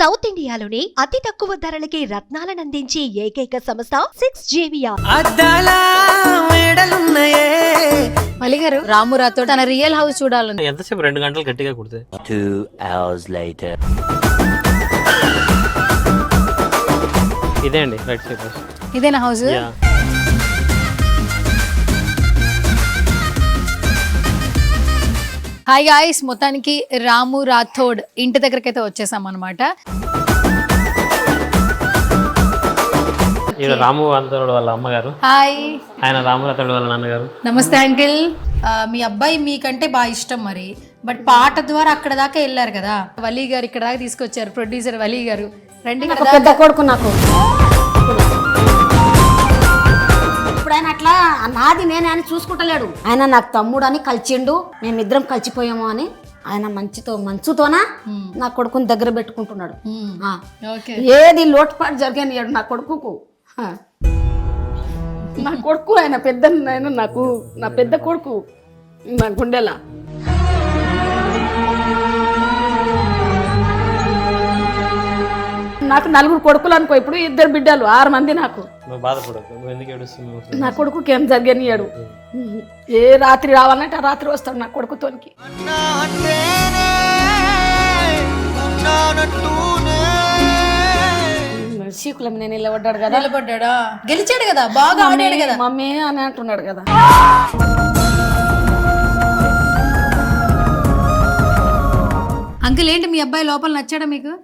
South ఇండియాలోని అతి తక్కువ ధరలకి రత్నాలను అందించే ఏకైక సంస్థ 6JVR. అద్దాల మేడలున్నాయే. మలి గారు రాము రాథోడ్ తన రియల్ హౌస్ చూడాలని ఎంతసేపు 2 గంటలు గట్టిగా కుడితే 2 hours later. ఇదే అండి రైట్ సైడ్ హౌస్. ఇదేనా హౌస్? హాయ్ గాయ్స్, మొత్తానికి రాము రాథోడ్ ఇంటి దగ్గరికి అయితే వచ్చేసాం అనమాట. ఈయన రాము రాథోడ్ వాళ్ళ అమ్మగారు, హాయ్. ఆయన రాము రాథోడ్ వాళ్ళ నాన్నగారు. నమస్తే అంకిల్. మీ అబ్బాయి మీకంటే బాగా ఇష్టం మరి, బట్ పాట ద్వారా అక్కడ దాకా వెళ్ళారు కదా. వలీ గారు ఇక్కడ దాకా తీసుకొచ్చారు, ప్రొడ్యూసర్ వలీ గారు. రండి. పెద్ద కొడుకు నాకు. ఇప్పుడు ఆయన అట్లా నాది నేనే అని చూసుకుంటలేడు. ఆయన నాకు తమ్ముడు అని కలిసిండు, మేమిద్దరం కలిసిపోయాము అని ఆయన మంచుతోనా నా కొడుకుని దగ్గర పెట్టుకుంటున్నాడు. ఏది లోటుపాటు జరిగానియాడు నా కొడుకుకు. నా కొడుకు ఆయన పెద్ద, నేను నాకు నా పెద్ద కొడుకు నా గుండెలా. నాకు 4 కొడుకులు అనుకో, ఇప్పుడు 2 బిడ్డలు, 6 మంది నాకు. నా కొడుకుకి ఏం జరిగనియాడు. ఏ రాత్రి రావాలంటే ఆ రాత్రి వస్తాడు నా కొడుకుతోనికి. శీకులం నేను నిలబడ్డాడు కదా. నిలబడ్డా, గెలిచాడు కదా, బాగా ఆడాడు కదా మమ్మీ అని అంటున్నాడు కదా. అంకుల్, ఏంటి మీ అబ్బాయి లోపల నచ్చాడా మీకు?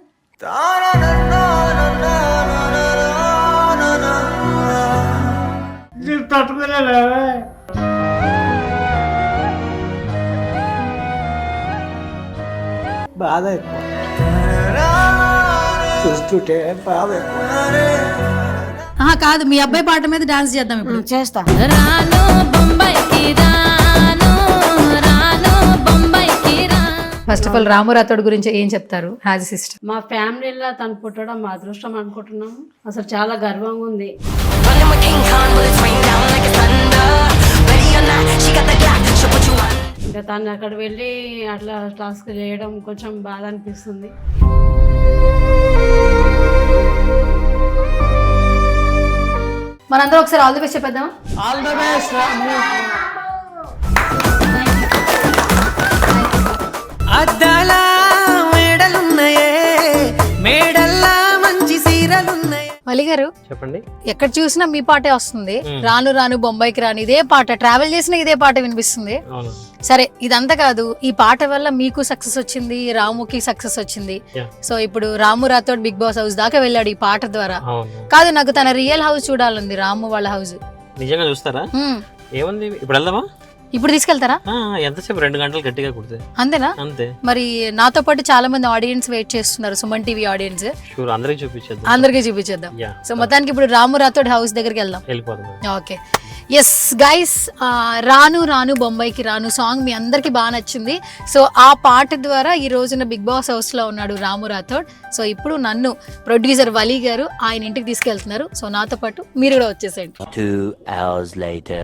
బాధ ఎక్కువ చూస్తుంటే బాధ ఎక్కువ. కాదు, మీ అబ్బాయి పాట మీద డాన్స్ చేద్దాం ఇప్పుడు. చేస్తా. ఫస్ట్ ఆఫ్ ఆల్ రాము రాథోడ్ గురించి ఏం చెప్తారు యాజ్ సిస్టర్? మా ఫ్యామిలీలో తను పుట్టడం మా అదృష్టం అనుకుంటున్నాము. అసలు చాలా గర్వంగా ఉంది. ఇంకా తను అక్కడ వెళ్ళి అట్లా టాస్క్ చేయడం కొంచెం బాధ అనిపిస్తుంది. మనందరం ఒకసారి ఆల్ ది బెస్ట్ చెప్పేద్దాం. All the best. అద్దాల మేడలున్నాయే, మేడల్లా మంచి సీరలున్నాయి. మలి గారు చెప్పండి. ఎక్కడ చూసినా మీ పాటే వస్తుంది. రాను రాను బొంబాయికి రాను ఇదే పాట, ట్రావెల్ చేసినా ఇదే పాట వినిపిస్తుంది. సరే, ఇదంతా కాదు, ఈ పాట వల్ల మీకు సక్సెస్ వచ్చింది, రాముకి సక్సెస్ వచ్చింది. సో ఇప్పుడు రాము రాథోడ్ బిగ్ బాస్ హౌస్ దాకా వెళ్ళాడు ఈ పాట ద్వారా. కాదు, నాకు తన రియల్ హౌస్ చూడాలండి, రాము వాళ్ళ హౌస్. నిజంగా చూస్తారా? ఏముంది, ఇప్పుడు వెళ్దామా? ఇప్పుడు తీసుకెళ్తారా? ఎంతసేపు 2 గంటలు గట్టిగా కుడితే అంతేనా? అంతే. మరి నాతో పాటు చాలా మంది ఆడియన్స్ వెయిట్ చేస్తున్నారు, సుమన్ టీవీ ఆడియన్స్. అందరికి చూపించేద్దాం. అందరికీ చూపించేద్దాం. సో మొత్తానికి ఇప్పుడు రాము రాథోడ్ హౌస్ దగ్గరికి వెళ్దాం. ఓకే, ఎస్ గైస్, రాను రాను బొంబాయికి రాను సాంగ్ మీ అందరికి బాగా నచ్చింది. సో ఆ పాట ద్వారా ఈ రోజున బిగ్ బాస్ హౌస్ లో ఉన్నాడు రాము రాథోడ్. సో ఇప్పుడు నన్ను ప్రొడ్యూసర్ వలీ గారు ఆయన ఇంటికి తీసుకెళ్తున్నారు. సో నాతో పాటు మీరు కూడా వచ్చేసేయండి. 2 hours later.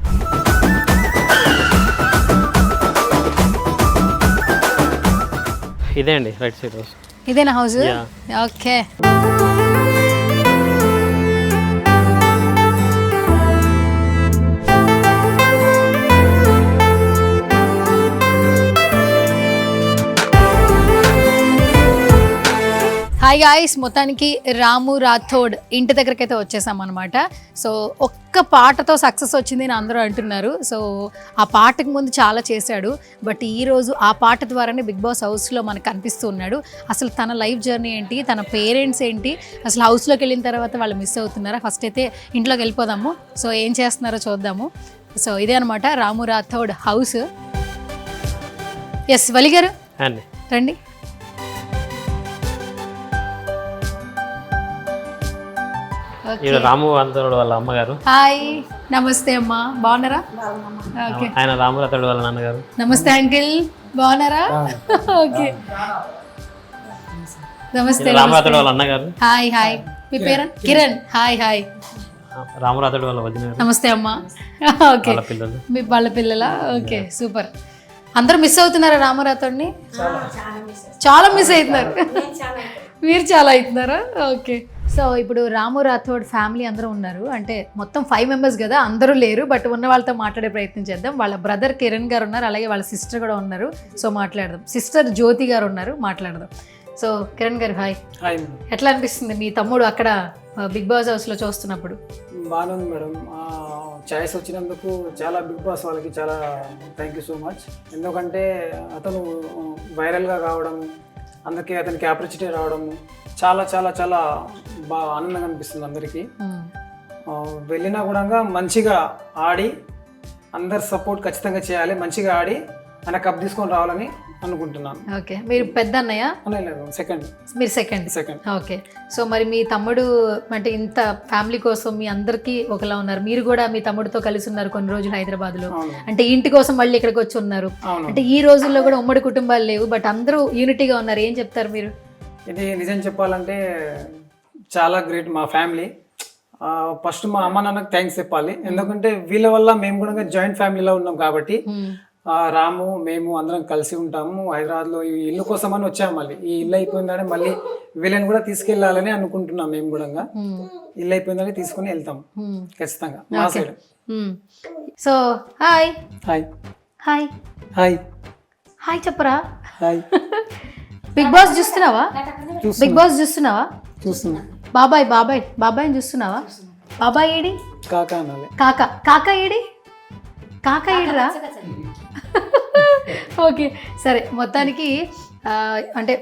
ఇదే అండి రైట్ సైడ్ హౌస్. ఇదేనా హౌస్? ఓకే. హాయ్ గాయ్స్, మొత్తానికి రాము రాథోడ్ ఇంటి దగ్గరికి అయితే వచ్చేసాం అనమాట. సో ఒక్క పాటతో సక్సెస్ వచ్చింది అని అందరూ అంటున్నారు. సో ఆ పాటకు ముందు చాలా చేశాడు, బట్ ఈరోజు ఆ పాట ద్వారానే బిగ్ బాస్ హౌస్లో మనకు కనిపిస్తూ ఉన్నాడు. అసలు తన లైఫ్ జర్నీ ఏంటి, తన పేరెంట్స్ ఏంటి, అసలు హౌస్లోకి వెళ్ళిన తర్వాత వాళ్ళు మిస్ అవుతున్నారా? ఫస్ట్ అయితే ఇంట్లోకి వెళ్ళిపోదాము. సో ఏం చేస్తున్నారో చూద్దాము. సో ఇదే అనమాట రాము రాథోడ్ హౌస్. ఎస్ వలి గారు రండి. రాము రాథోడ్ వాళ్ళ అమ్మగారు. హాయ్, నమస్తే అమ్మా, బాగున్నారా? ఓకే. ఆయన రాము రాథోడ్ వాళ్ళ నాన్నగారు. నమస్తే అంకిల్, బాగున్నారా? ఓకే, నమస్తే. రాము రాథోడ్ వాళ్ళ అన్నగారు. హాయ్ హాయ్, మీ పేరు? కిరణ్. Hi hi. రాము రాథోడ్ వాళ్ళ వదిన. నమస్తే అమ్మా. ఓకే, మీ వాళ్ళ పిల్లలా? Okay, super. అందరూ మిస్ అవుతున్నారా రాము రాథోడ్ని? చాలా మిస్ అవుతున్నారు. మీరు చాలా అవుతున్నారా? ఓకే. సో ఇప్పుడు రాము రాథోడ్ ఫ్యామిలీ అందరూ ఉన్నారు, అంటే మొత్తం 5 మెంబర్స్ కదా, అందరూ లేరు, బట్ ఉన్న వాళ్ళతో మాట్లాడే ప్రయత్నం చేద్దాం. వాళ్ళ బ్రదర్ కిరణ్ గారు ఉన్నారు, అలాగే వాళ్ళ సిస్టర్ కూడా ఉన్నారు. సో మాట్లాడదాం. సిస్టర్ జ్యోతి గారు ఉన్నారు, మాట్లాడదాం. సో కిరణ్ గారు హాయ్. హాయ్ ఎట్లా అనిపిస్తుంది మీ తమ్ముడు అక్కడ బిగ్ బాస్ హౌస్లో చూస్తున్నప్పుడు? బాగానే ఉంది మేడం. ఛాయిస్ వచ్చినందుకు చాలా బిగ్ బాస్ వాళ్ళకి చాలా థ్యాంక్ యూ సో మచ్. ఎందుకంటే అతను వైరల్గా కావడం, అందుకే అతనికి ఆపర్చునిటీ రావడం చాలా చాలా చాలా బాగా ఆనందంగా అనిపిస్తుంది అందరికీ. వెళ్ళినా కూడా మంచిగా ఆడి అందరు సపోర్ట్ ఖచ్చితంగా చేయాలి, మంచిగా ఆడి ఆయన కప్ తీసుకొని రావాలని అనుకుంటున్నాను. ఓకే. మీరు పెద్ద అన్నయ్య? సెకండ్. మీరు సెకండ్. ఓకే. సో మరి మీ తమ్ముడు అంటే ఇంత ఫ్యామిలీ కోసం మీ అందరికీ ఒకలా ఉన్నారు, మీరు కూడా మీ తమ్ముడితో కలిసి ఉన్నారు కొన్ని రోజులు హైదరాబాద్లో, అంటే ఇంటి కోసం మళ్ళీ ఇక్కడికి వచ్చి ఉన్నారు. అంటే ఈ రోజుల్లో కూడా ఉమ్మడి కుటుంబాలు లేవు, బట్ అందరూ యూనిటీగా ఉన్నారు. ఏం చెప్తారు మీరు? ఇది నిజం చెప్పాలంటే చాలా గ్రేట్ మా ఫ్యామిలీ. ఫస్ట్ మా అమ్మ నాన్నకు థ్యాంక్స్ చెప్పాలి, ఎందుకంటే వీళ్ళ వల్ల మేము కూడా జాయింట్ ఫ్యామిలీలో ఉన్నాం కాబట్టి. రాము మేము అందరం కలిసి ఉంటాము. హైదరాబాద్లో ఈ ఇల్లు కోసం అని వచ్చాము, మళ్ళీ ఈ ఇల్లు అయిపోయిందని మళ్ళీ వీళ్ళని కూడా తీసుకెళ్ళాలని అనుకుంటున్నాం. మేము కూడా ఇల్లు అయిపోయిందని తీసుకుని వెళ్తాం ఖచ్చితంగా మా side. So hi hi hi hi hi చెప్పరా? హాయ్. బిగ్ బాస్ చూస్తున్నావా? బిగ్ బాస్ చూస్తున్నావా? చూస్తున్నా. బాబాయ్ని చూస్తున్నావా? బాబాయ్ ఏడి? కాకా అనాలి. కాకా ఏడి? కాకా ఏడిరా? ఓకే సరే. మొత్తానికి అంటే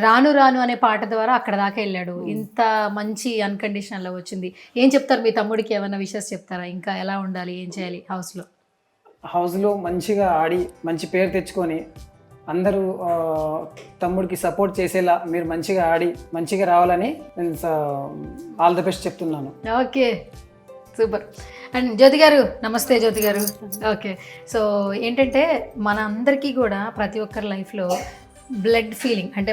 రాను రాను అనే పాట ద్వారా అక్కడ దాకా వెళ్ళాడు, ఇంత మంచి అన్కండిషనల్లో వచ్చింది. ఏం చెప్తారు మీ తమ్ముడికి? ఏమైనా విషయాలు చెప్తారా? ఇంకా ఎలా ఉండాలి, ఏం చేయాలి హౌస్లో మంచిగా ఆడి మంచి పేరు తెచ్చుకొని అందరూ తమ్ముడికి సపోర్ట్ చేసేలా మీరు మంచిగా ఆడి మంచిగా రావాలని నేను ఆల్ ది బెస్ట్ చెప్తున్నాను. Okay super. అండ్ జ్యోతి గారు నమస్తే. జ్యోతి గారు ఓకే. సో ఏంటంటే మన అందరికీ కూడా ప్రతి ఒక్కరి లైఫ్లో బ్లడ్ ఫీలింగ్ అంటే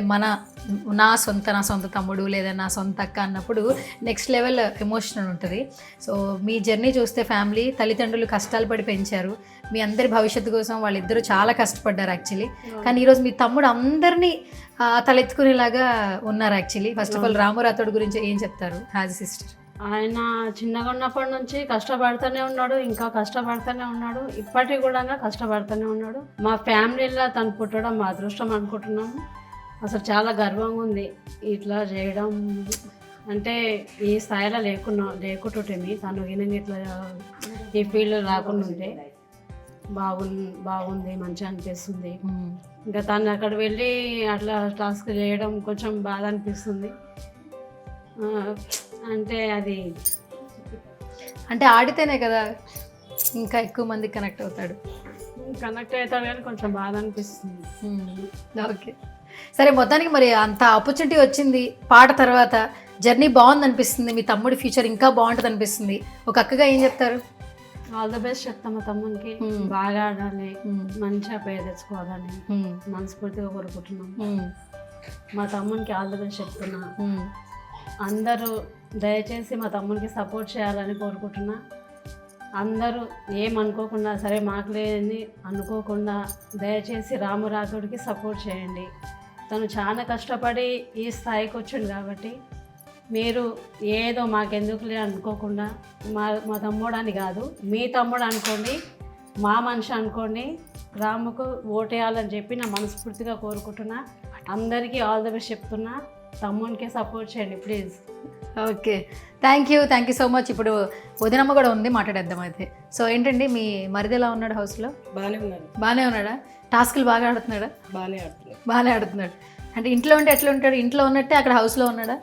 నా సొంత తమ్ముడు లేదా నా సొంత అక్క అన్నప్పుడు నెక్స్ట్ లెవెల్ ఎమోషనల్ ఉంటుంది. సో మీ జర్నీ చూస్తే ఫ్యామిలీ తల్లిదండ్రులు కష్టాలు పడి పెంచారు, మీ అందరి భవిష్యత్తు కోసం వాళ్ళిద్దరూ చాలా కష్టపడ్డారు యాక్చువల్లీ. కానీ ఈరోజు మీ తమ్ముడు అందరినీ తలెత్తుకునేలాగా ఉన్నారు యాక్చువల్లీ. ఫస్ట్ ఆఫ్ ఆల్ రాము రాథోడ్ గురించి ఏం చెప్తారు యాజ్ సిస్టర్? ఆయన చిన్నగా ఉన్నప్పటి నుంచి కష్టపడుతూనే ఉన్నాడు, ఇంకా కష్టపడుతూనే ఉన్నాడు, ఇప్పటికి కూడా కష్టపడుతూనే ఉన్నాడు. మా ఫ్యామిలీలో తను పుట్టడం మా అదృష్టం అనుకుంటున్నాము. అసలు చాలా గర్వంగా ఉంది ఇట్లా చేయడం. అంటే ఈ స్థాయిలో లేకుంటుంటే తను ఈయన ఇట్లా ఈ ఫీల్డ్ రాకుండా ఉంటే బాగుంది, మంచిగా అనిపిస్తుంది. ఇంకా తను అక్కడ వెళ్ళి అట్లా టాస్క్ చేయడం కొంచెం బాధ అనిపిస్తుంది. అంటే ఆడితేనే కదా ఇంకా ఎక్కువ మంది కనెక్ట్ అవుతాడు కానీ కొంచెం బాధ అనిపిస్తుంది. ఓకే సరే. మొత్తానికి మరి అంత ఆపర్చునిటీ వచ్చింది, పాట తర్వాత జర్నీ బాగుంది అనిపిస్తుంది, మీ తమ్ముడి ఫ్యూచర్ ఇంకా బాగుంటుంది అనిపిస్తుంది. ఒక అక్కగా ఏం చెప్తారు? ఆల్ ద బెస్ట్ చెప్తాం మా తమ్మునికి. బాగా ఆడాలి, మంచిగా పేరు తెచ్చుకోవాలని మనస్ఫూర్తిగా కోరుకుంటున్నాం. మా తమ్మునికి ఆల్ ద బెస్ట్ చెప్తున్నా. అందరూ దయచేసి మా తమ్మునికి సపోర్ట్ చేయాలని కోరుకుంటున్నా. అందరూ ఏమనుకోకుండా సరే మాకు లేని అనుకోకుండా దయచేసి రాము రాథోడ్కి సపోర్ట్ చేయండి. తను చాలా కష్టపడి ఈ స్థాయికి వచ్చిండు కాబట్టి మీరు ఏదో మాకెందుకులే అనుకోకుండా మా తమ్ముడని కాదు, మీ తమ్ముడు అనుకోండి, మా మనిషి అనుకోండి, రాముకు ఓటేయాలని చెప్పి నా మనస్ఫూర్తిగా కోరుకుంటున్నా. అందరికీ ఆల్ ది బెస్ట్ చెప్తున్నా. తమ్మునికే సపోర్ట్ చేయండి please. Okay thank you so much. ఇప్పుడు వదినమ్మ కూడా ఉంది, మాట్లాడేద్దాం అయితే. సో ఏంటండి మీ మరిది ఎలా ఉన్నాడు హౌస్లో? బాగానే ఉన్నాడా? టాస్క్లు బాగా ఆడుతున్నాడా? బాగానే ఆడుతున్నాడు. అంటే ఇంట్లో ఉంటే ఎట్లా ఉంటాడు? ఇంట్లో ఉన్నట్టే అక్కడ హౌస్లో ఉన్నాడా?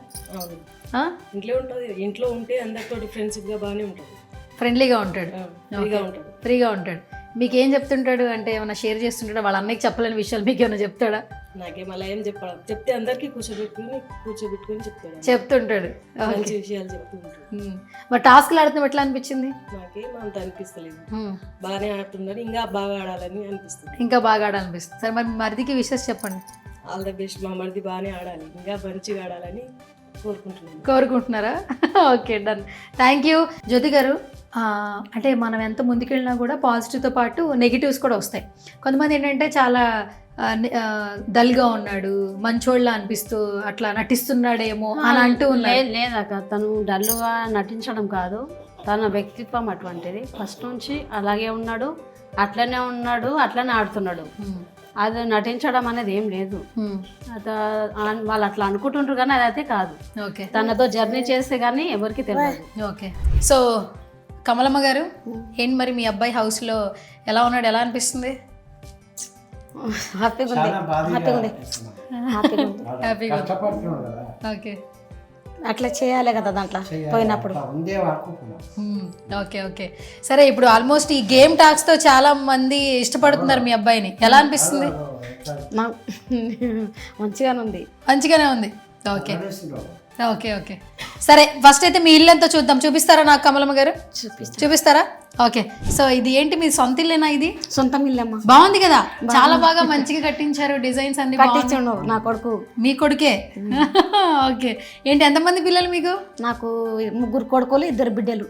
ఇంట్లో ఉంటే అందరితో ఫ్రెండ్షిప్గా బాగానే ఉంటుంది, ఫ్రెండ్లీగా ఉంటాడు, ఫ్రీగా ఉంటాడు. మీకు ఏం చెప్తుంటాడు? అంటే ఏమైనా షేర్ చేస్తుంటాడా? వాళ్ళ అన్నయ్యకి చెప్పలేని విషయాలు మీకు ఏమైనా చెప్తాడా? నాకేం అలా ఏం చెప్పాలి, చెప్తే అందరికీ కూర్చోబెట్టుకుని చెప్తుంటాడు, మంచి విషయాలు చెప్తుంటాడు. మరి టాస్క్లు ఆడుతున్నా ఎట్లా అనిపించింది? నాకేం అంత అనిపిస్తలేదు, బాగానే ఆడుతున్నారు, ఇంకా బాగా ఆడాలని అనిపిస్తుంది. ఇంకా బాగా ఆడాలనిపిస్తుంది. సరే మరి మరిదికి విషయాలు చెప్పండి. All the best. మా మరిది బాగానే ఆడాలి, ఇంకా మంచిగా ఆడాలని కోరుకుంటున్నారా? Okay, done. Thank you Jyothi గారు. అంటే మనం ఎంత ముందుకెళ్ళినా కూడా పాజిటివ్తో పాటు నెగిటివ్స్ కూడా వస్తాయి. కొంతమంది ఏంటంటే చాలా డల్గా ఉన్నాడు, మంచోళ్ళ అనిపిస్తూ అట్లా నటిస్తున్నాడేమో అని అంటూ ఉన్నారు. లేదక్క, తను డల్లుగా నటించడం కాదు, తన వ్యక్తిత్వం అటువంటిది. ఫస్ట్ నుంచి అలాగే ఉన్నాడు, అట్లనే ఆడుతున్నాడు. అది నటించడం అనేది ఏం లేదు. వాళ్ళు అట్లా అనుకుంటుంటారు కానీ అదైతే కాదు. ఓకే, తనతో జర్నీ చేస్తే కానీ ఎవరికి తెలియదు. ఓకే. సో కమలమ్మ గారు, ఏంటి మరి మీ అబ్బాయి హౌస్లో ఎలా ఉన్నాడు? ఎలా అనిపిస్తుంది? హ్యాపీగా ఉంది. ఓకే, అట్లా చేయాలి కదా దాంట్లో పోయినప్పుడు. Okay okay. సరే, ఇప్పుడు ఆల్మోస్ట్ ఈ గేమ్ టాక్స్తో చాలా మంది ఇష్టపడుతున్నారు మీ అబ్బాయిని. ఎలా అనిపిస్తుంది? మంచిగానే ఉంది. మంచిగానే ఉంది. Okay okay okay. సరే, ఫస్ట్ అయితే మీ ఇల్లు ఎంతో చూద్దాం. చూపిస్తారా నాకు కమలమ్మ గారు? చూపిస్తారా? ఓకే. సో ఇది ఏంటి, మీ సొంత ఇల్లేనా? ఇది సొంతం ఇల్లమ్మా. బాగుంది కదా, చాలా బాగా మంచిగా కట్టించారు. డిజైన్స్ అన్ని కట్టించండు నా కొడుకు. మీ కొడుకే? ఓకే. ఏంటి, ఎంతమంది పిల్లలు మీకు? నాకు 3 కొడుకులు 2 బిడ్డలు.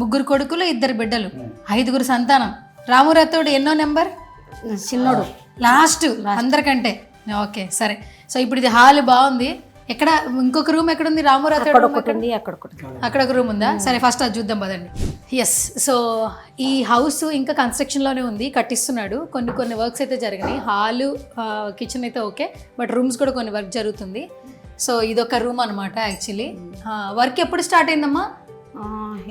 3 కొడుకులు 2 బిడ్డలు, 5గురు సంతానం. రాము రాథోడ్ ఎన్నో నెంబర్? చిన్నోడు, లాస్ట్ అందరికంటే. ఓకే, సరే. సో ఇప్పుడు ఇది హాల్ బాగుంది. ఎక్కడ ఇంకొక రూమ్ ఎక్కడ ఉంది? రాము రాథోడ్ అక్కడ ఒక రూమ్ ఉందా? సరే, ఫస్ట్ అది చూద్దాం పదండి. ఎస్. సో ఈ హౌస్ ఇంకా కన్స్ట్రక్షన్లోనే ఉంది, కట్టిస్తున్నాడు. కొన్ని వర్క్స్ అయితే జరిగినాయి. హాలు, కిచెన్ అయితే ఓకే, బట్ రూమ్స్ కూడా కొన్ని వర్క్ జరుగుతుంది. సో ఇదొక రూమ్ అనమాట. యాక్చువల్లీ వర్క్ ఎప్పుడు స్టార్ట్ అయిందమ్మా?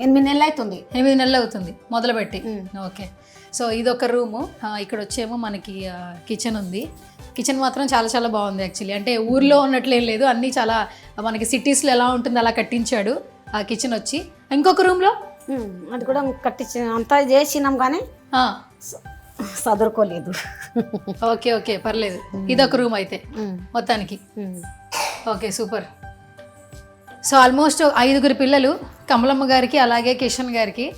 8 నెలలు అవుతుంది. 8 నెలలు అవుతుంది మొదలుపెట్టి. ఓకే. సో ఇదొక రూము. ఇక్కడ వచ్చేమో మనకి కిచెన్ ఉంది. కిచెన్ మాత్రం చాలా చాలా బాగుంది యాక్చువల్లీ. అంటే ఊర్లో ఉన్నట్లేం లేదు, అన్నీ చాలా మనకి సిటీస్లో ఎలా ఉంటుంది అలా కట్టించాడు ఆ కిచెన్ వచ్చి. ఇంకొక రూమ్లో అది కూడా కట్టించి అంతా చేసినాం కానీ చదువుకోలేదు. ఓకే ఓకే, పర్లేదు. ఇదొక రూమ్ అయితే మొత్తానికి. Okay, super. సో ఆల్మోస్ట్ 5గురు పిల్లలు కమలమ్మ గారికి, అలాగే కిషన్ గారికి.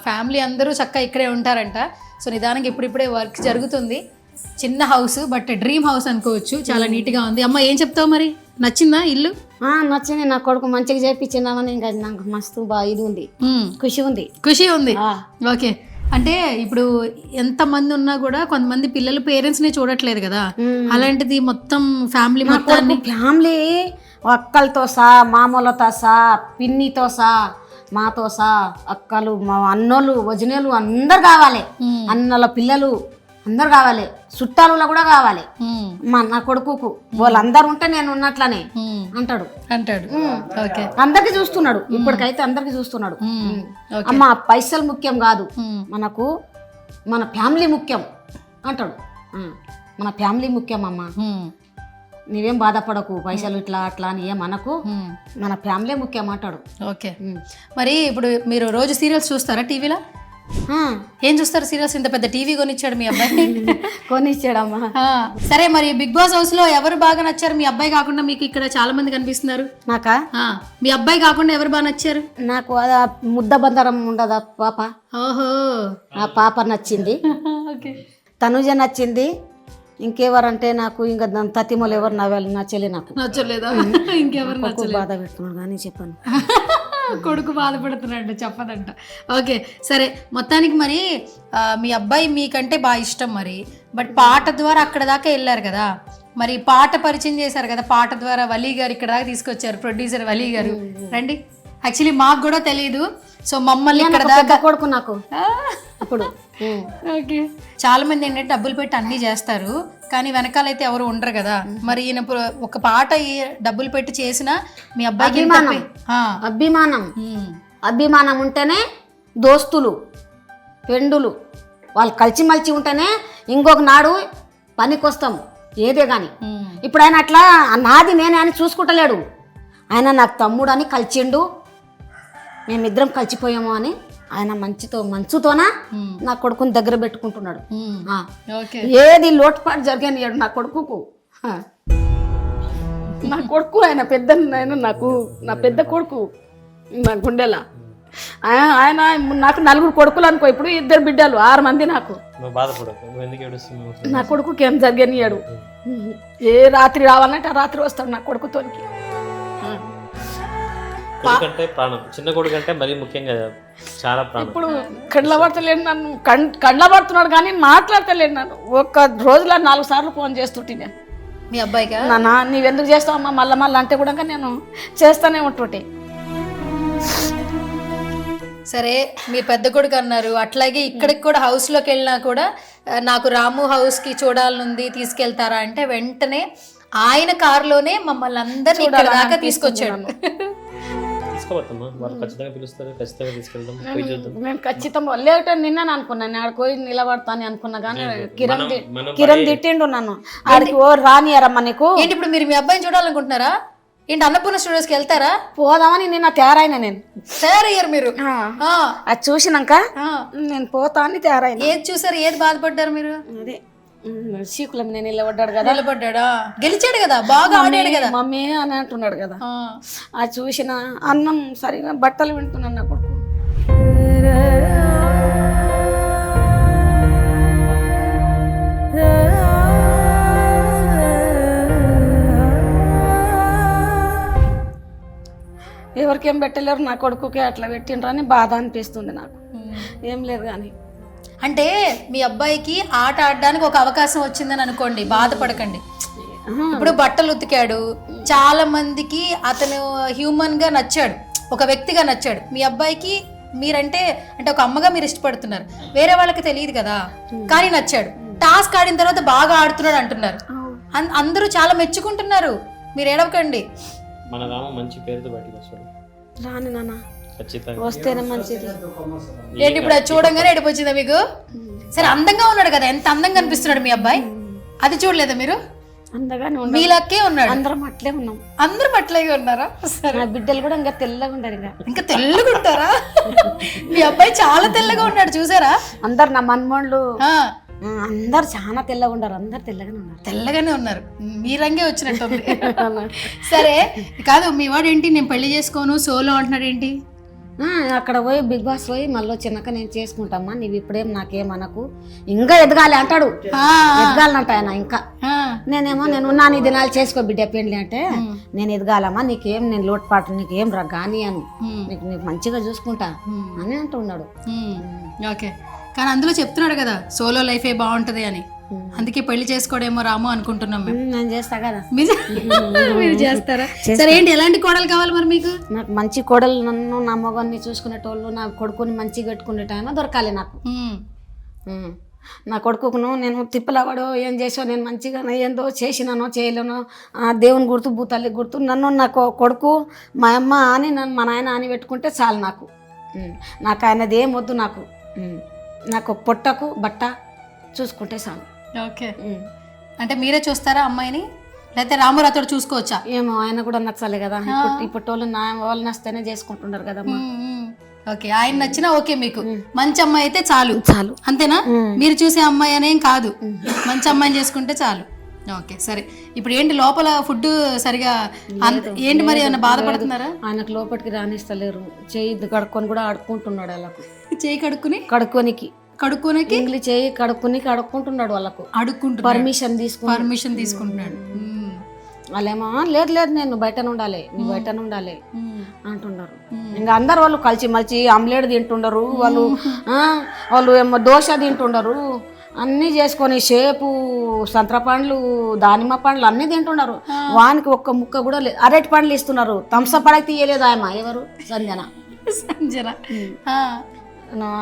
ఫ్యామిలీ అందరూ చక్కగా ఇక్కడే ఉంటారంట. సో నిదానంగా ఇప్పుడిప్పుడే వర్క్ జరుగుతుంది. చిన్న హౌస్, బట్ డ్రీమ్ హౌస్ అనుకోవచ్చు. చాలా నీట్గా ఉంది. అమ్మ, ఏం చెప్తావు మరి? నచ్చిందా ఇల్లు? నచ్చింది. నా కొడుకు మంచిగా చేయించినామని ఇంకా నాకు మస్తు బాగా ఇది ఉంది, ఖుషి ఉంది. ఓకే. అంటే ఇప్పుడు ఎంతమంది ఉన్నా కూడా కొంతమంది పిల్లలు పేరెంట్స్ని చూడట్లేదు కదా, అలాంటిది మొత్తం ఫ్యామిలీ ఫ్యామిలీ అక్కలతో సహా, మామూలతో సహా, పిన్నితో సహా, మాతో సహా, అక్కలు, మా అన్నోళ్ళు, వదినేలు అందరు కావాలి. అన్నల పిల్లలు అందరు కావాలి, చుట్టాలలో కూడా కావాలి. నా కొడుకుకు వాళ్ళందరూ ఉంటే నేను ఉన్నట్లనే అంటాడు. ఓకే. అందరికి చూస్తున్నాడు, ఇప్పటికైతే అందరికి చూస్తున్నాడు. అమ్మ పైసలు ముఖ్యం కాదు మనకు, మన ఫ్యామిలీ ముఖ్యం అంటాడు. మన ఫ్యామిలీ ముఖ్యం అమ్మ, నీవేం బాధపడకు, పైసలు ఇట్లా అట్లా అని ఏమనకు, మన ఫ్యామిలీ ముఖ్యం అంటాడు. ఓకే. మరి ఇప్పుడు మీరు రోజు సీరియల్స్ చూస్తారా టీవీలో? ఏం చూస్తారు సీరియల్స్? ఇంత పెద్ద టీవీ కొనిచ్చాడు మీ అబ్బాయి. కొనిచ్చాడమ్మా. సరే, మరి బిగ్ బాస్ హౌస్ లో ఎవరు బాగా నచ్చారు? మీ అబ్బాయి కాకుండా మీకు ఇక్కడ చాలా మంది కనిపిస్తున్నారు. నాకా? మీ అబ్బాయి కాకుండా ఎవరు బాగా నచ్చారు? నాకు ముద్ద బందరం ఉండదా పాప, ఓహో, ఆ పాప నచ్చింది. తనుజ నచ్చింది. ఇంకెవరంటే నాకు ఇంకా తతిమలు ఎవరు నచ్చలే, నాకు నచ్చలేదా? ఇంకెవరు నచ్చలేదు? బాధ పెడుతున్నాడు కానీ చెప్పాను. కొడుకు బాధపడుతున్నాడు, చెప్పదంట. ఓకే, సరే. మొత్తానికి మరి మీ అబ్బాయి మీకంటే బాగా ఇష్టం మరి, బట్ పాట ద్వారా అక్కడ దాకా వెళ్ళారు కదా, మరి పాట పరిచయం చేశారు కదా, పాట ద్వారా వలీ గారు ఇక్కడ దాకా తీసుకొచ్చారు, ప్రొడ్యూసర్ వలీ గారు. రండి. యాక్చువల్లీ మాకు కూడా తెలియదు. సో మమ్మల్ని ఇక్కడ దాకా కొడుకు నాకు అప్పుడు. ఓకే. చాలా మంది ఏంటంటే డబ్బులు పెట్టి అన్ని చేస్తారు, కానీ వెనకాలైతే ఎవరు ఉండరు కదా. మరి ఈయన ఒక పాట డబ్బులు పెట్టి చేసినా మీ అబ్బాయికి అభిమానం ఉంటేనే దోస్తులు, ఫ్రెండులు వాళ్ళు కలిసిమలిసి ఉంటేనే ఇంకొక నాడు పనికొస్తాం ఏదే కానీ. ఇప్పుడు ఆయన అట్లా నాది నేనే అని చూసుకుంటలేడు. ఆయన నాకు తమ్ముడు అని కలిసిండు, మేమిద్దరం కలిసిపోయాము అని ఆయన మంచుతోన నా కొడుకుని దగ్గర పెట్టుకుంటున్నాడు. ఏది లోటుపాటు జరిగానియాడు నా కొడుకుకు. నా కొడుకు ఆయన పెద్ద, నాకు నా పెద్ద కొడుకు నా గుండెలా. ఆయన నాకు 4 కొడుకులు అనుకో, ఇప్పుడు 2 బిడ్డలు, 6 మంది నాకు. నా కొడుకుకి ఏం జరిగానియాడు. ఏ రాత్రి రావాలంటే ఆ రాత్రి వస్తాడు నా కొడుకుతోనికి. కొడుకంటే ప్రాణం, చిన్న కొడుకంటే మరీ ముఖ్యంగా చాలా ప్రాణం. ఇప్పుడు కండ్లబడతలేడు నన్ను, కండ్లబడుతున్నాడు కానీ మాట్లాడతలేడు నన్ను. ఒక్క రోజులో 4 సార్లు ఫోన్ చేస్తుంటే నేను, మీ అబ్బాయిగా నాన్న నీవెందుకు చేస్తావు అమ్మా మళ్ళీ మళ్ళీ అంటే కూడా నేను చేస్తూనే ఉంటుంటే. సరే మీ పెద్ద కొడుకు అన్నారు, అట్లాగే ఇక్కడికి కూడా హౌస్లోకి వెళ్ళినా కూడా నాకు రాము హౌస్కి చూడాలనుంది తీసుకెళ్తారా అంటే వెంటనే ఆయన కారులోనే మమ్మల్ని అందరినీ ఇక్కడ దాకా తీసుకొచ్చాడు. తీసుకోబోతామా, వాళ్ళు ఖచ్చితంగా పిలుస్తారు, ఖచ్చితంగా తీసుకెళ్దాం, పోయి చూద్దాం. నేను ఖచ్చితంగా లేట నిన్న అనుకున్నాను, నేను ఆడికి పోయి నిలబడతాను అనుకున్నా కానీ మనం కిరణ్ తిట్టిండు నన్ను, ఆడికి ఓ రానియరమ్మా నీకు. ఏంటి ఇప్పుడు మీరు మీ అబ్బాయిని చూడాలనుకుంటున్నారా ఏంటి? అన్నపూర్ణ స్టూడియోస్కి వెళ్తారా? పోదామని నిన్న తయారైనా నేను. తయారయ్యారు మీరు? అది చూసినాక నేను పోతా అని తయారైనా. ఏది చూసారు, ఏది బాధపడ్డారు మీరు? అదే చీకులం నేను నిలబడ్డాడు కదా, నిలబడ్డా, గెలిచాడు కదా, బాగా ఆడాడు కదా మమ్మీ అని అంటున్నాడు కదా. అది చూసిన అన్నం సరిగా బట్టలు వింటున్నాను నా కొడుకు. ఎవరికేం పెట్టలేరు, నా కొడుకుకి అట్లా పెట్టిండ్రు అని బాధ అనిపిస్తుంది నాకు. ఏం లేదు కానీ అంటే మీ అబ్బాయికి ఆట ఆడడానికి ఒక అవకాశం వచ్చిందని అనుకోండి, బాధపడకండి. ఇప్పుడు బట్టలు ఉతికాడు, చాలా మందికి అతను హ్యూమన్ గా నచ్చాడు, ఒక వ్యక్తిగా నచ్చాడు. మీ అబ్బాయికి మీరంటే అంటే ఒక అమ్మగా మీరు ఇష్టపడుతున్నారు, వేరే వాళ్ళకి తెలియదు కదా, కానీ నచ్చాడు. టాస్క్ ఆడిన తర్వాత బాగా ఆడుతున్నాడు అంటున్నారు, అందరూ చాలా మెచ్చుకుంటున్నారు. మీరు ఏడవకండి. మన రామ మంచి పేరుతో బయటకు వస్తాడు. రాని నాన్న, ఖచ్చితంగా వస్తేనే మంచిది. ఏంటి ఇప్పుడు అది చూడంగానే ఏడిపోచ్చిందా మీకు? సరే అందంగా ఉన్నాడు కదా, ఎంత అందంగా అనిపిస్తున్నాడు మీ అబ్బాయి, అది చూడలేదా మీరు? అందగానే మీలకే ఉన్నాడు. అందరం అట్లే ఉన్నాం. అందరూ అట్లాగే ఉన్నారా? సరే, నా బిడ్డలు కూడా ఇంకా తెల్లగా ఉండరు, ఇంకా తెల్లగా ఉంటారా? మీ అబ్బాయి చాలా తెల్లగా ఉన్నాడు చూసారా? అందరు నా మన్మోళ్ళు అందరు చాలా తెల్లగా ఉండరు, అందరు తెల్లగానే ఉన్నారు. తెల్లగానే ఉన్నారు, మీ రంగే వచ్చినట్టు. సరే కాదు, మీ వాడు ఏంటి నేను పెళ్లి చేసుకోను సోలో అంటున్నాడు ఏంటి? అక్కడ పోయి బిగ్ బాస్ పోయి మళ్ళీ వచ్చినాక నేను చేసుకుంటామా, నీవు ఇప్పుడేం నాకేమనకు, ఇంకా ఎదగాలి అంటాడు. ఎదగాలంట ఆయన. ఇంకా నేనేమో నేను నీ దినాలు చేసుకో బిడ్డ పెళ్ళి అంటే, నేను ఎదగాలమ్మా, నీకేం నేను లోటుపాటు నీకేం రా కానీ అని, నీకు మంచిగా చూసుకుంటా అని అంటున్నాడు. ఓకే, కానీ అందులో చెప్తున్నాడు కదా సోలో లైఫే బాగుంటది అని, అందుకే పెళ్లి చేసుకోవడేమో రాము అనుకుంటున్నాం మేము. నేను చేస్తా కదా, మీరు చేస్తారా? సరే ఏంటి, ఎలాంటి కోడలు కావాలి మరి మీకు? నాకు మంచి కోడలు, నన్ను నా మగన్ని చూసుకునేటోళ్ళు, నా కొడుకుని మంచిగా పెట్టుకునే టైం దొరకాలి నాకు. నా కొడుకును నేను తిప్పలవాడో ఏం చేసావు, నేను మంచిగా ఏందో చేసినానో చేయలేనో, దేవుని గుర్తు భూతాలి గుర్తు, నన్ను నా కొడుకు మా అమ్మ అని నన్ను మా నాయన అని పెట్టుకుంటే చాలు నాకు. నాకు ఆయనది ఏం వద్దు, నాకు పొట్టకు బట్ట చూసుకుంటే చాలు. ఓకే, అంటే మీరే చూస్తారా అమ్మాయిని, లేకపోతే రామురాతోడు చూసుకోవచ్చా? ఏమో ఆయన కూడా నచ్చాలి కదా, ఇప్పటి నా వాళ్ళు నచ్చితేనే చేసుకుంటున్నారు కదా. ఓకే, ఆయన నచ్చినా ఓకే, మీకు మంచి అమ్మాయి అయితే చాలు. చాలు అంతేనా? మీరు చూసే అమ్మాయి అనేం కాదు, మంచి అమ్మాయిని చేసుకుంటే చాలు. ఓకే సరే, ఇప్పుడు ఏంటి లోపల ఫుడ్ సరిగా ఏంటి మరి, ఏమైనా బాధపడుతున్నారా? ఆయనకు లోపలికి రానిస్తలేరు, చేయి కడుక్కొని కూడా ఆడుకుంటున్నాడు. వాళ్ళకు చేయి కడుక్కోనికి ఇంగ్లీ చేయి కడుక్కుంటున్నాడు. వాళ్ళకు పర్మిషన్ తీసుకుంటున్నాడు. వాళ్ళేమో లేదు లేదు నేను బయట ఉండాలి, నీ బయట ఉండాలి అంటున్నారు. ఇంకా అందరు వాళ్ళు కలిసి మలిచి ఆమ్లెట్ తింటుండరు, వాళ్ళు ఏమో దోశ తింటుండరు, అన్నీ చేసుకొని షేపు సంత్ర పండ్లు దానిమ్మ పండ్లు అన్నీ తింటున్నారు. వానికి ఒక్క ముక్క కూడా లేదు. అరటి పండ్లు ఇస్తున్నారు, థమ్సప్ పడక తీయలేదు ఆయమ. ఎవరు? సంజన.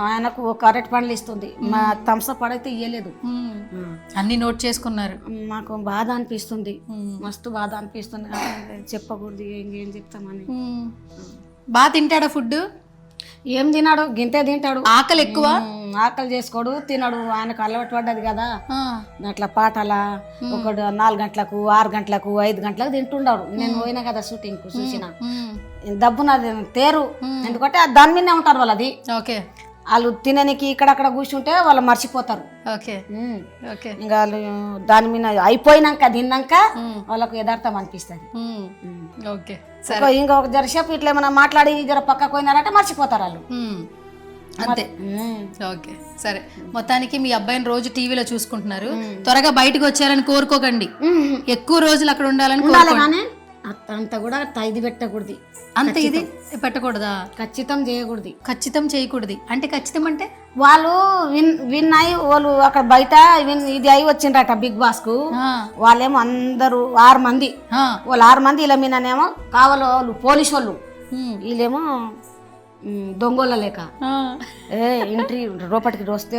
ఆయనకు ఒక అరటి పండ్లు ఇస్తుంది, మా థమ్సప్ పడైతే ఇయ్యలేదు. అన్ని నోట్ చేసుకున్నారు. మాకు బాధ అనిపిస్తుంది, మస్తు బాధ అనిపిస్తుంది. చెప్పకూడదు, ఇంకేం చెప్తామని. బాగా తింటాడా ఫుడ్? ఏం తిన్నాడు, గింతే తింటాడు. ఆకలి ఎక్కువ, ఆకలి చేసుకోడు, తినడు. ఆయనకు అలవాటు పడ్డది కదా, అట్లా పాటల ఒక 4 గంటలకు 6 గంటలకు 5 గంటలకు తింటుండరు. నేను పోయినా కదా షూటింగ్ కు, చూసిన దబ్బునది తేరు, ఎందుకంటే దాని మీదనే ఉంటారు వాళ్ళది. ఓకే, వాళ్ళు తిననికి ఇక్కడక్కడ కూర్చుంటే వాళ్ళు మర్చిపోతారు. ఓకే ఓకే, ఇంకా వాళ్ళు దాని మీద అయిపోయినాక తిన్నాక వాళ్ళకు యథార్థం అనిపిస్తుంది. ఓకే, ఇంకా ఒక జరసేపు ఇట్లా ఏమైనా మాట్లాడి జర పక్కకు పోయినారంటే మర్చిపోతారు వాళ్ళు. అంతే. ఓకే సరే, మొత్తానికి మీ అబ్బాయిని రోజు టీవీలో చూసుకుంటున్నారు. త్వరగా బయటకు వచ్చారని కోరుకోకండి, ఎక్కువ రోజులు అక్కడ ఉండాలని కోరుకోండి. అంత కూడా ఇది పెట్టకూడదు, అంత ఇది పెట్టకూడదా? ఖచ్చితం చేయకూడదు. ఖచ్చితం చేయకూడదు అంటే ఖచ్చితం అంటే వాళ్ళు విన్ అయి వాళ్ళు అక్కడ బయట ఇది అయి వచ్చిండ్రట బిగ్ బాస్ కు. వాళ్ళేమో అందరూ 6 మంది, వాళ్ళు 6 మంది ఇలా మీనేమో కావాలి వాళ్ళు పోలీసు వాళ్ళు, వీళ్ళేమో దొంగోళ్ళ లేక ఎంట్రీ లోపలికి వస్తే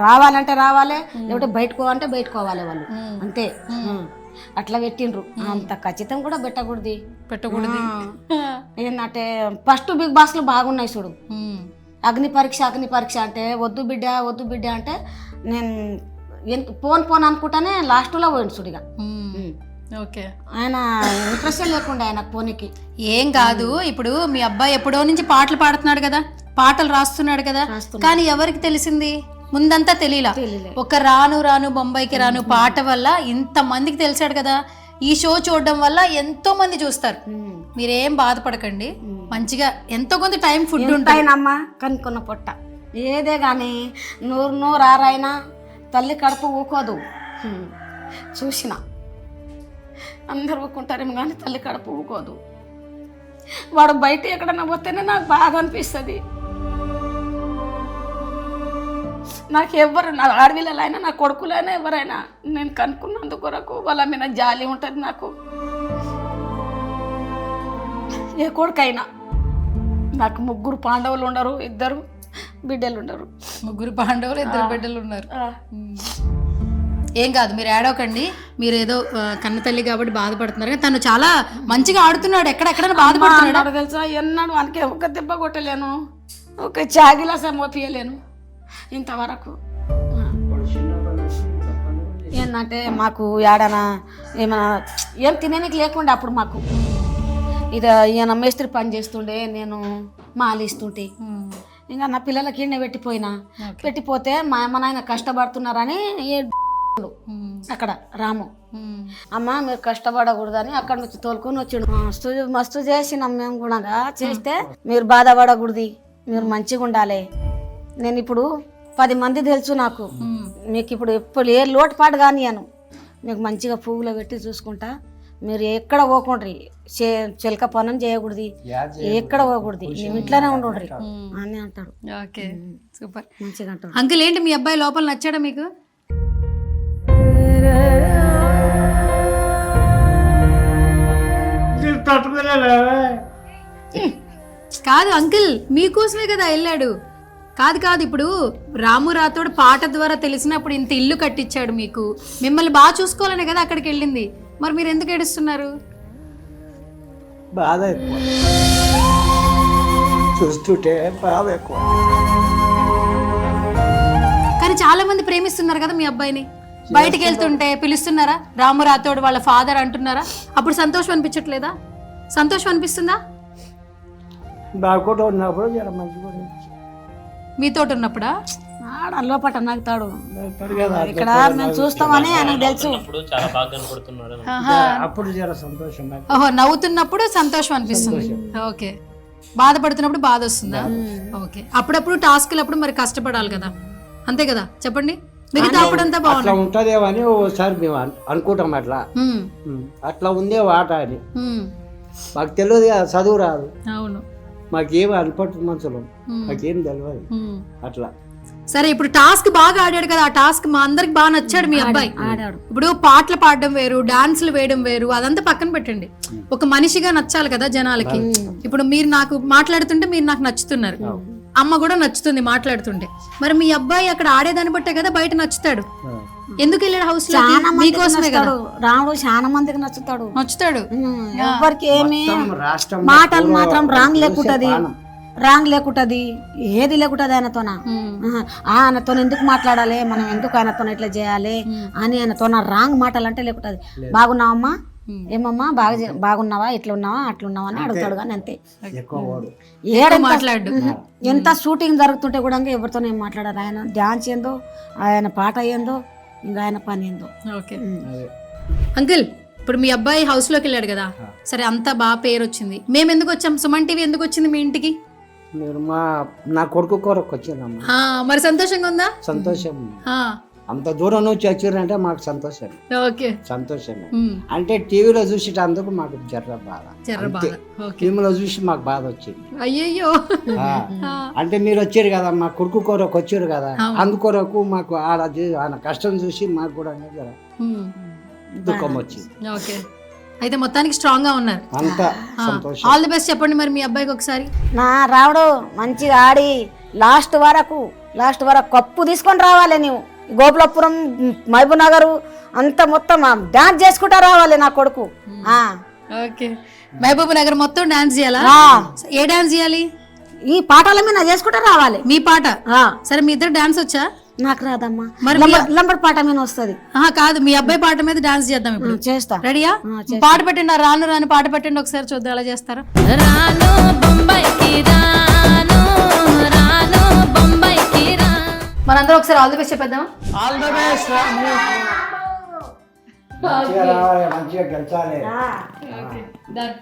రావాలంటే రావాలి, లేకపోతే బయటకోవాలంటే బయటకోవాలి వాళ్ళు అంతే. అట్లా పెట్టిండ్రు. అంత ఖచ్చితం కూడా పెట్టకూడదు. ఏంటంటే ఫస్ట్ బిగ్ బాస్ లో బాగున్నాయి చూడు, అగ్ని పరీక్ష అంటే వద్దు బిడ్డ అంటే నేను పోన్ అనుకుంటానే లాస్ట్లో పోయింది చూడు. ఇక ఓకే, ఆయన ఇంట్రెస్ట్ లేకుండా ఆయన పోనీకి. ఏం కాదు, ఇప్పుడు మీ అబ్బాయి ఎప్పుడో నుంచి పాటలు పాడుతున్నాడు కదా, పాటలు రాస్తున్నాడు కదా, కానీ ఎవరికి తెలిసింది? ముందంతా తెలియలా. ఒక రాను బొంబాయికి రాను పాట వల్ల ఇంత మందికి తెలిసాడు కదా. ఈ షో చూడడం వల్ల ఎంతో మంది చూస్తారు. మీరేం బాధపడకండి, మంచిగా ఎంతో కొంత టైం ఫుడ్ ఉంటాయినమ్మా. కనుక్కున్న పొట్ట ఏదే గాని నూరు ఆరైనా తల్లి కడుపు ఊకోదు. చూసిన అందరు ఊకుంటారేమో కానీ తల్లి కడుపు ఊకోదు. వాడు బయట ఎక్కడన్నా పోతేనే నాకు బాగా అనిపిస్తుంది. నాకు ఎవరు, నా ఆడపిల్లలైనా నా కొడుకులైనా ఎవరైనా నేను కనుక్కున్నందుకు కొరకు వాళ్ళ మీద జాలి ఉంటుంది నాకు. ఏ కొడుకైనా నాకు 3 పాండవులు ఉండరు, 2 బిడ్డలు ఉండరు. 3 పాండవులు 2 బిడ్డలు ఉన్నారు. ఏం కాదు, మీరు ఏడవకండి. మీరు ఏదో కన్న తల్లి కాబట్టి బాధపడుతున్నారు, కానీ తను చాలా మంచిగా ఆడుతున్నాడు. ఎక్కడెక్కడ బాధపడుతున్నాడు తెలుసా? ఎన్నాడు మనకి ఒక దెబ్బ కొట్టలేను, ఒక చాగిలాస మోపియలేను ఇంతవరకు. ఏంటంటే మాకు ఏడనా ఏమైనా ఏం తినేనికి లేకుండా అప్పుడు మాకు ఇది ఈయన మేస్త్రి పని చేస్తుండే, నేను మాలిస్తుంటే ఇంకా నా పిల్లలకి ఈయన పెట్టిపోతే మా అమ్మ నాయన కష్టపడుతున్నారని అక్కడ రాము అమ్మ మీరు కష్టపడకూడదని అక్కడ నుంచి తోలుకొని వచ్చిండు. మస్తు చేసినాం మేము కూడా. చేస్తే మీరు బాధపడకూడదు, మీరు మంచిగా ఉండాలి. నేను ఇప్పుడు 10 మంది తెలుసు నాకు. మీకు ఇప్పుడు ఎప్పుడు ఏ లోటుపాటు కానియాను, మీకు మంచిగా పువ్వులో పెట్టి చూసుకుంటా. మీరు ఎక్కడ పోకుండ్రి, చిలక పనులు చేయకూడదు, ఎక్కడ పోకూడదు, మేము ఇంట్లోనే ఉండుండ్రి అని అంటాడు. ఓకే, సూపర్, మంచిగా అంటాడు. అంకుల్ ఏంటి మీ అబ్బాయి లోపల నచ్చాడా మీకు? కాదు అంకుల్, మీకోసమే కదా వెళ్ళాడు. కాదు ఇప్పుడు రాము రాథోడ్ పాట ద్వారా తెలిసినప్పుడు ఇంత ఇల్లు కట్టించాడు మీకు, మిమ్మల్ని బాగా చూసుకోవాలనే కదా అక్కడికి వెళ్ళింది. మరి మీరు ఎందుకు ఏడుస్తున్నారు? బాధ ఎక్కువ చూస్తుంటే, బాధ ఎక్కువ. కానీ చాలా మంది ప్రేమిస్తున్నారు కదా మీ అబ్బాయిని. బయటికి వెళ్తుంటే పిలుస్తున్నారా? రాము రాథోడ్ వాళ్ళ ఫాదర్ అంటున్నారా? అప్పుడు సంతోషం అనిపించట్లేదా? సంతోషం అనిపిస్తుందా? బాగుంటూ ఉన్నప్పుడు జర మంచిగా మీతో ఉన్నప్పుడా? లోపట నవ్వుతాడు ఇక్కడ మేము చూస్తామని ఆయనకు తెలుసు. చాలా బాగా కనపడుతున్నాడు అప్పుడు జర సంతోషం. ఓహో, నవ్వుతున్నప్పుడు సంతోషం అనిపిస్తుంది. ఓకే, బాధపడుతున్నప్పుడు బాధ వస్తుందా? ఓకే, అప్పుడప్పుడు టాస్క్లు అప్పుడు మరి కష్టపడాలి కదా, అంతే కదా? చెప్పండి. మిగతా అప్పుడంతా బాగుంది ఉంటదేమో అని ఓసారి మేము అనుకుంటాం. అట్లా ఉందే వాట అని మాకు తెలియదు, చదువు రాదు. అవును, మాకేం అనుపట్టు మనుషులు, మాకేం తెలియదు అట్లా. సరే, ఇప్పుడు టాస్క్ బాగా ఆడాడు కదా, ఆ టాస్క్ మా అందరికి బాగా నచ్చాడు మీ అబ్బాయి. ఇప్పుడు పాటలు పాడడం వేరు, డాన్సులు వేయడం వేరు, అదంతా పక్కన పెట్టండి. ఒక మనిషిగా నచ్చాలి కదా జనాలకి. ఇప్పుడు మీరు నాకు మాట్లాడుతుంటే మీరు నాకు నచ్చుతున్నారు, అమ్మ కూడా నచ్చుతుంది మాట్లాడుతుంటే. మరి మీ అబ్బాయి అక్కడ ఆడేదాన్ని బట్టే కదా బయట నచ్చుతాడు. ఎందుకు వెళ్ళాడు హౌస్ లో? మీకోసమే కదా. రాముడు చాలా మందికి నచ్చుతాడు. ఎవరికి ఏమి రాష్ట్రం మాటలు మాత్రం రాంగ్ లేకుంటది, ఏది లేకుంటది ఆయనతోన. ఆయనతో ఎందుకు మాట్లాడాలి, మనం ఎందుకు ఆయనతో ఇట్లా చేయాలి అని ఆయనతో రాంగ్ మాటలు అంటే లేకుంటది. బాగున్నావమ్మా, ఏమమ్మా బాగున్నావా, ఇట్లా ఉన్నావా, అట్లా ఉన్నావా అని అడుగుతాడు. కానీ అంతే, మాట్లాడు. ఎంత షూటింగ్ జరుగుతుంటే కూడా ఎవరితో ఏం మాట్లాడారు. ఆయన డాన్స్ ఏందో, ఆయన పాట ఏందో, ఇంకా ఆయన పని ఏందో. ఓకే అంకుల్, ఇప్పుడు మీ అబ్బాయి హౌస్ లోకి వెళ్ళాడు కదా, సరే అంతా బాగా పేరు వచ్చింది. మేము ఎందుకు వచ్చాం? సుమన్ టీవీ ఎందుకు వచ్చింది మీ ఇంటికి? నా కొడుకు కొరకు వచ్చానమ్మా. మరి సంతోషంగా ఉందా? సంతోషం. అంత దూరం నుంచి వచ్చారంటే మాకు సంతోషం, ఓకే. సంతోషమే. అంటే టీవీలో చూసేటందుకు మాకు జర్ర బాధ, జర్ర బాధ. ఓకే. టీవీలో చూసి మాకు బాధ వచ్చింది. అయ్యయ్యో. అంటే మీరు వచ్చారు కదా, మా కొడుకు కొరకు వచ్చారు కదా, అందుకొరకు మాకు ఆయన కష్టం చూసి మాకు కూడా జర దుఃఖం వచ్చింది. ఓకే. అయితే మొత్తానికి స్ట్రాంగ్ గా ఉన్నారు. అంత సంతోషం. ఆల్ ది బెస్ట్ చెప్పండి మరి మీ అబ్బాయికి ఒకసారి. నా రావుడు మంచిగా ఆడి లాస్ట్ వరకు కప్పు తీసుకొని రావాలి. నువ్వు గోపులపురం, మహబూబ్ నగర్ అంతా మొత్తం డాన్స్ చేసుకుంటా రావాలి నా కొడుకు. ఓకే. మహబూబ్ నగర్ మొత్తం డాన్స్ చేయాలా? ఏ డాన్స్ చేయాలి? ఈ పాటల మీద చేసుకుంటా రావాలి. మీ పాట? సరే, మీ ఇద్దరు డాన్స్ వచ్చా? నాకు రాదమ్మా. మరి లంబడి పాట మీద వస్తుంది. కాదు, మీ అబ్బాయి పాట మీద డాన్స్ చేద్దాం ఇప్పుడు. చేస్తా. రెడీయా? పాట పెట్టండి, రాను రాను పాట పెట్టండి ఒకసారి, చూద్దాం ఎలా చేస్తారా. రాను బొంబాయికి రాను, రాను బొంబాయికి రా. మనందరం ఒకసారి ఆల్ ది బెస్ట్ చెప్పేద్దామా? All the best. మంచిగా రావాలి, మంచిగా గెలిచాలి. Okay, done.